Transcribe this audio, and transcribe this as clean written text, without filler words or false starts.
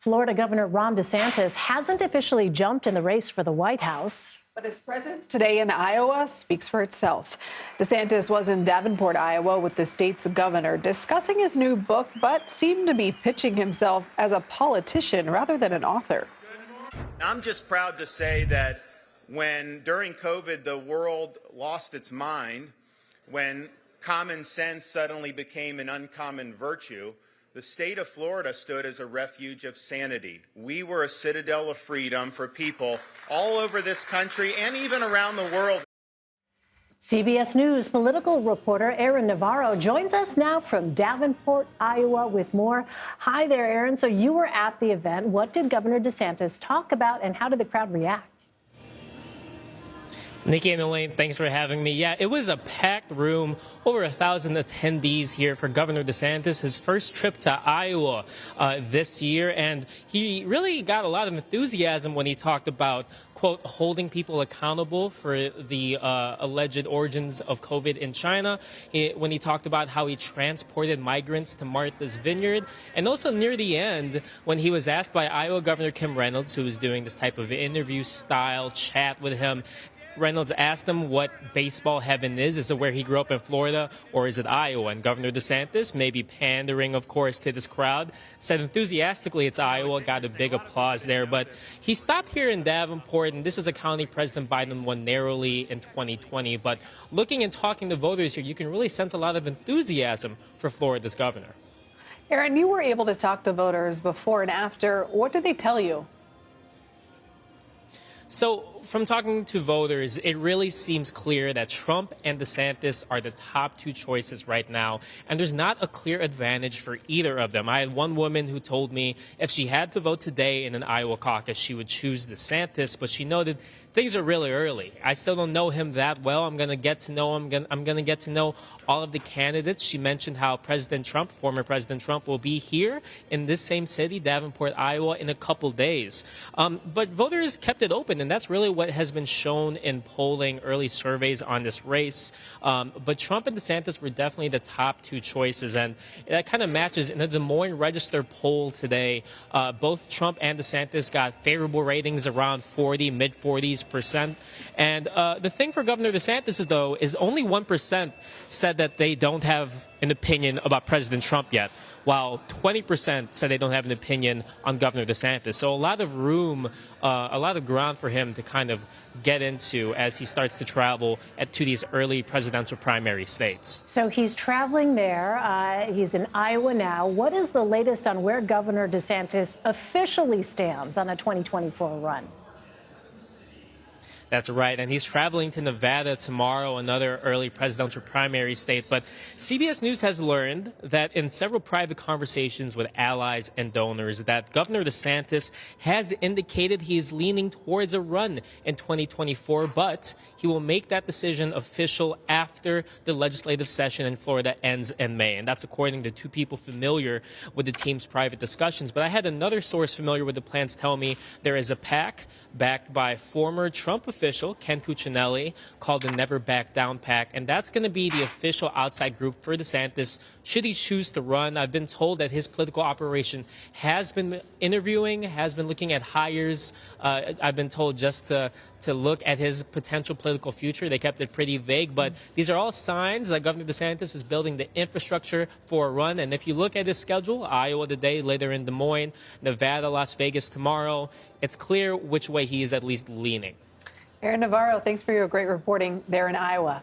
Florida Governor Ron DeSantis hasn't officially jumped in the race for the White House. But his presence today in Iowa speaks for itself. DeSantis was in Davenport, Iowa, with the state's governor discussing his new book, but seemed to be pitching himself as a politician rather than an author. I'm just proud to say that when during COVID the world lost its mind, when common sense suddenly became an uncommon virtue, the state of Florida stood as a refuge of sanity. We were a citadel of freedom for people all over this country and even around the world. CBS News political reporter Aaron Navarro joins us now from Davenport, Iowa, with more. Hi there, Aaron. So you were at the event. What did Governor DeSantis talk about, and how did the crowd react? Nikki and Elaine, thanks for having me. Yeah, it was a packed room, over 1,000 attendees here for Governor DeSantis, his first trip to Iowa this year. And he really got a lot of enthusiasm when he talked about, quote, holding people accountable for the alleged origins of COVID in China, when he talked about how he transported migrants to Martha's Vineyard. And also near the end, when he was asked by Iowa Governor Kim Reynolds, who was doing this type of interview-style chat with him, Reynolds asked him what baseball heaven is. Is it where he grew up in Florida, or is it Iowa? And Governor DeSantis, maybe pandering, of course, to this crowd, said enthusiastically it's Iowa, got a big applause there. But he stopped here in Davenport, and this is a county President Biden won narrowly in 2020. But looking and talking to voters here, you can really sense a lot of enthusiasm for Florida's governor. Aaron, you were able to talk to voters before and after. What did they tell you? So from talking to voters, it really seems clear that Trump and DeSantis are the top two choices right now. And there's not a clear advantage for either of them. I had one woman who told me if she had to vote today in an Iowa caucus, she would choose DeSantis. But she noted things are really early. I still don't know him that well. I'm going to get to know him. I'm going to get to know all of the candidates. She mentioned how President Trump, former President Trump, will be here in this same city, Davenport, Iowa, in a couple days. But voters kept it open, and that's really what has been shown in polling, early surveys on this race. But Trump and DeSantis were definitely the top two choices, and that kind of matches in the Des Moines Register poll today. Both Trump and DeSantis got favorable ratings around 40, mid-40s%. And the thing for Governor DeSantis, though, is only 1% said that they don't have an opinion about President Trump yet, while 20% said they don't have an opinion on Governor DeSantis. So a lot of room, a lot of ground for him to kind of get into as he starts to travel to these early presidential primary states. So he's traveling there. He's in Iowa now. What is the latest on where Governor DeSantis officially stands on a 2024 run? That's right. And he's traveling to Nevada tomorrow, another early presidential primary state. But CBS News has learned that in several private conversations with allies and donors that Governor DeSantis has indicated he is leaning towards a run in 2024, but he will make that decision official after the legislative session in Florida ends in May. And that's according to two people familiar with the team's private discussions. But I had another source familiar with the plans tell me there is a PAC backed by former Trump official Ken Cuccinelli called the Never Back Down PAC, and that's going to be the official outside group for DeSantis should he choose to run. I've been told that his political operation has been interviewing, has been looking at hires. I've been told just to look at his potential political future. They kept it pretty vague, but these are all signs that Governor DeSantis is building the infrastructure for a run. And if you look at his schedule, Iowa today, later in Des Moines, Nevada, Las Vegas tomorrow, it's clear which way he is at least leaning. Aaron Navarro, thanks for your great reporting there in Iowa.